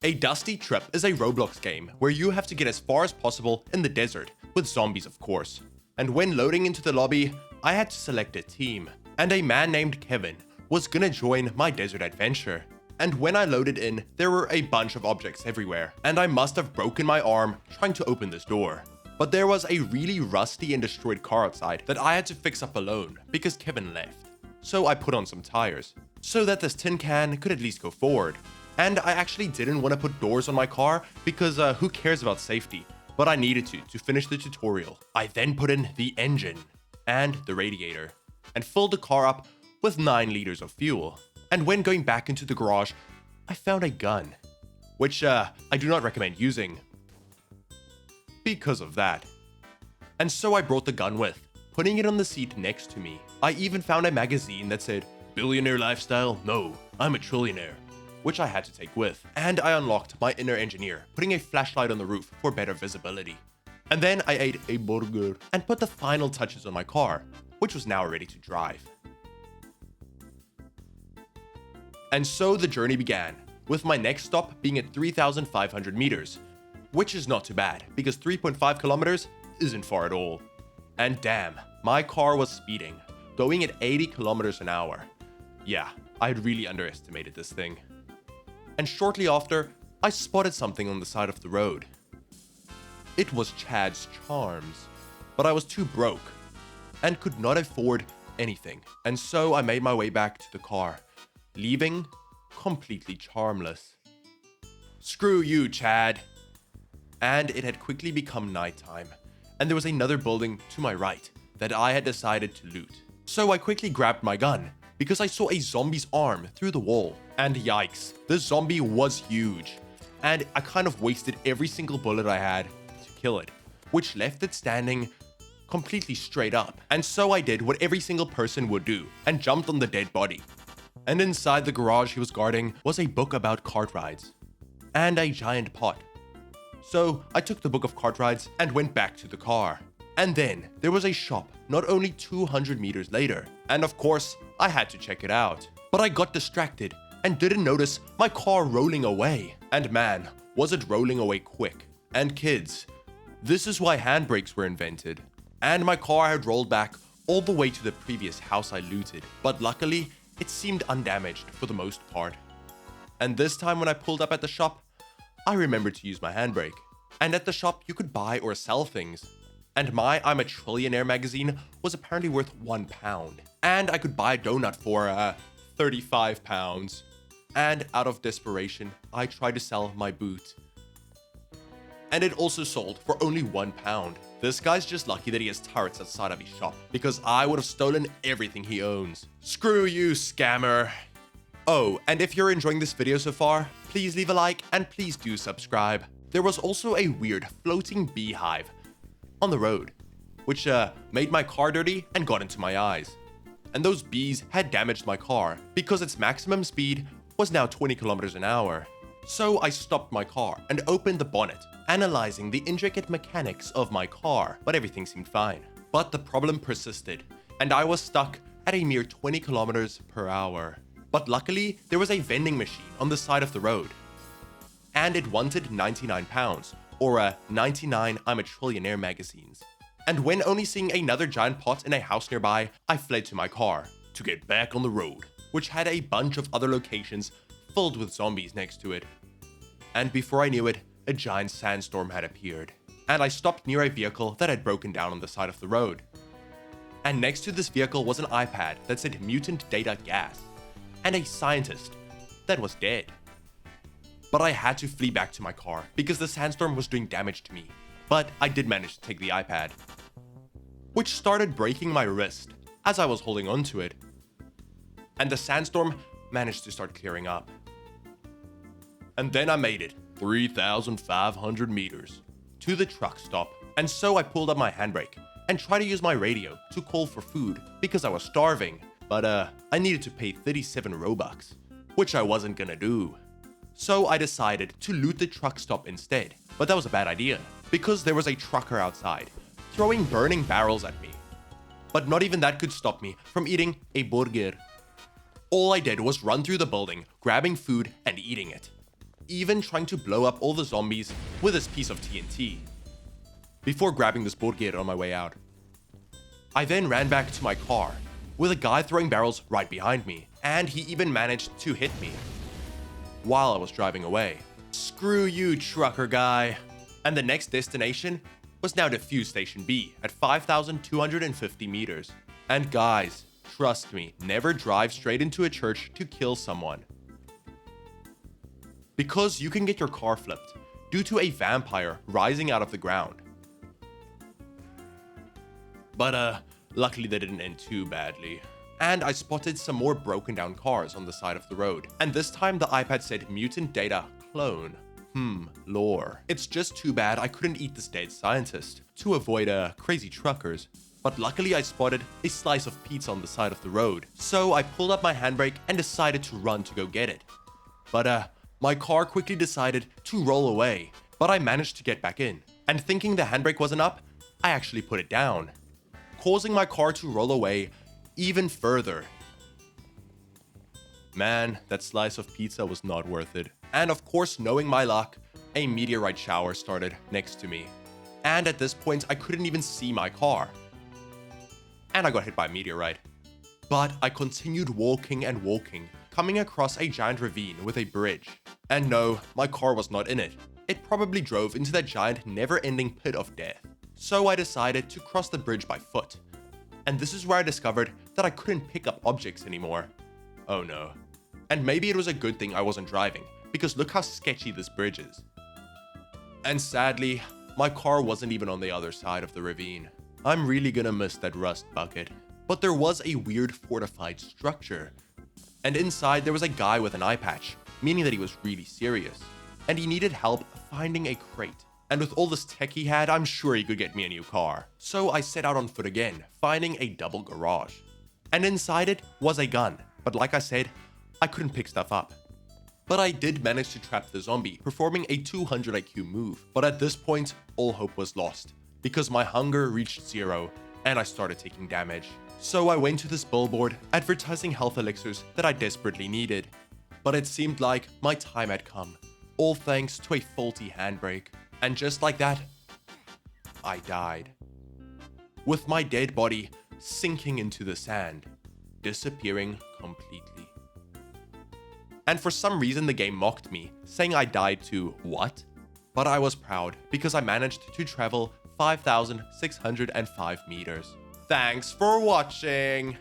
A Dusty Trip is a Roblox game where you have to get as far as possible in the desert, with zombies of course. And when loading into the lobby, I had to select a team, and a man named Kevin was gonna join my desert adventure. And when I loaded in, there were a bunch of objects everywhere, and I must have broken my arm trying to open this door. But there was a really rusty and destroyed car outside that I had to fix up alone because Kevin left. So I put on some tires, so that this tin can could at least go forward. And I actually didn't want to put doors on my car because who cares about safety? But I needed to finish the tutorial. I then put in the engine and the radiator and filled the car up with 9 liters of fuel. And when going back into the garage, I found a gun, which I do not recommend using because of that. And so I brought the gun with, putting it on the seat next to me. I even found a magazine that said, "Billionaire lifestyle? No, I'm a trillionaire," which I had to take with. And I unlocked my inner engineer, putting a flashlight on the roof for better visibility. And then I ate a burger and put the final touches on my car, which was now ready to drive. And so the journey began, with my next stop being at 3,500 meters, which is not too bad, because 3.5 kilometers isn't far at all. And damn, my car was speeding, going at 80 kilometers an hour. Yeah, I had really underestimated this thing. And shortly after, I spotted something on the side of the road. It was Chad's charms, but I was too broke and could not afford anything. And so I made my way back to the car, leaving completely charmless. Screw you, Chad. And it had quickly become nighttime, and there was another building to my right that I had decided to loot. So I quickly grabbed my gun, because I saw a zombie's arm through the wall. And yikes, this zombie was huge, and I kind of wasted every single bullet I had to kill it, which left it standing completely straight up. And so I did what every single person would do, and jumped on the dead body. And inside the garage he was guarding was a book about kart rides, and a giant pot. So I took the book of kart rides and went back to the car. And then there was a shop not only 200 meters later, and of course I had to check it out. But I got distracted and didn't notice my car rolling away. And man, was it rolling away quick. And kids, this is why handbrakes were invented. And my car had rolled back all the way to the previous house I looted, but luckily it seemed undamaged for the most part. And this time when I pulled up at the shop, I remembered to use my handbrake. And at the shop you could buy or sell things. And my I'm a Trillionaire magazine was apparently worth £1. And I could buy a donut for 35 pounds. And out of desperation, I tried to sell my boot. And it also sold for only £1. This guy's just lucky that he has turrets outside of his shop, because I would have stolen everything he owns. Screw you, scammer. Oh, and if you're enjoying this video so far, please leave a like and please do subscribe. There was also a weird floating beehive on the road, which made my car dirty and got into my eyes. And those bees had damaged my car because its maximum speed was now 20 kilometers an hour. So I stopped my car and opened the bonnet, analyzing the intricate mechanics of my car, but everything seemed fine. But the problem persisted, and I was stuck at a mere 20 kilometers per hour. But luckily, there was a vending machine on the side of the road, and it wanted 99 pounds, or 99 I'm a Trillionaire magazines. And when only seeing another giant pot in a house nearby, I fled to my car to get back on the road, which had a bunch of other locations filled with zombies next to it. And before I knew it, a giant sandstorm had appeared, and I stopped near a vehicle that had broken down on the side of the road. And next to this vehicle was an iPad that said mutant data gas, and a scientist that was dead. But I had to flee back to my car because the sandstorm was doing damage to me. But I did manage to take the iPad, which started breaking my wrist as I was holding onto it. And the sandstorm managed to start clearing up. And then I made it 3,500 meters to the truck stop. And so I pulled up my handbrake and tried to use my radio to call for food because I was starving. But I needed to pay 37 Robux, which I wasn't gonna do. So I decided to loot the truck stop instead. But that was a bad idea, because there was a trucker outside, throwing burning barrels at me. But not even that could stop me from eating a burger. All I did was run through the building, grabbing food and eating it. even trying to blow up all the zombies with this piece of TNT, before grabbing this board gate on my way out. I then ran back to my car, with a guy throwing barrels right behind me, and he even managed to hit me while I was driving away. Screw you, trucker guy. And the next destination was now Defuse Station B at 5,250 meters. And guys, trust me, never drive straight into a church to kill someone, because you can get your car flipped due to a vampire rising out of the ground. But luckily they didn't end too badly. And I spotted some more broken down cars on the side of the road. And this time the iPad said mutant data clone. Lore. It's just too bad I couldn't eat this dead scientist to avoid crazy truckers. But luckily I spotted a slice of pizza on the side of the road. So I pulled up my handbrake and decided to run to go get it. But my car quickly decided to roll away, but I managed to get back in. And thinking the handbrake wasn't up, I actually put it down, causing my car to roll away even further. Man, that slice of pizza was not worth it. And of course, knowing my luck, a meteorite shower started next to me. And at this point, I couldn't even see my car. And I got hit by a meteorite. But I continued walking and walking, coming across a giant ravine with a bridge. And no, my car was not in it. It probably drove into that giant never-ending pit of death. So I decided to cross the bridge by foot. And this is where I discovered that I couldn't pick up objects anymore. Oh no. And maybe it was a good thing I wasn't driving, because look how sketchy this bridge is. And sadly, my car wasn't even on the other side of the ravine. I'm really gonna miss that rust bucket. But there was a weird fortified structure. And inside there was a guy with an eye patch, meaning that he was really serious. And he needed help finding a crate. And with all this tech he had, I'm sure he could get me a new car. So I set out on foot again, finding a double garage. And inside it was a gun. But like I said, I couldn't pick stuff up. But I did manage to trap the zombie, performing a 200 IQ move. But at this point, all hope was lost, because my hunger reached zero, and I started taking damage. So I went to this billboard advertising health elixirs that I desperately needed. But it seemed like my time had come, all thanks to a faulty handbrake. And just like that, I died, with my dead body sinking into the sand, disappearing completely. And for some reason the game mocked me, saying I died to what? But I was proud, because I managed to travel 5,605 meters. Thanks for watching!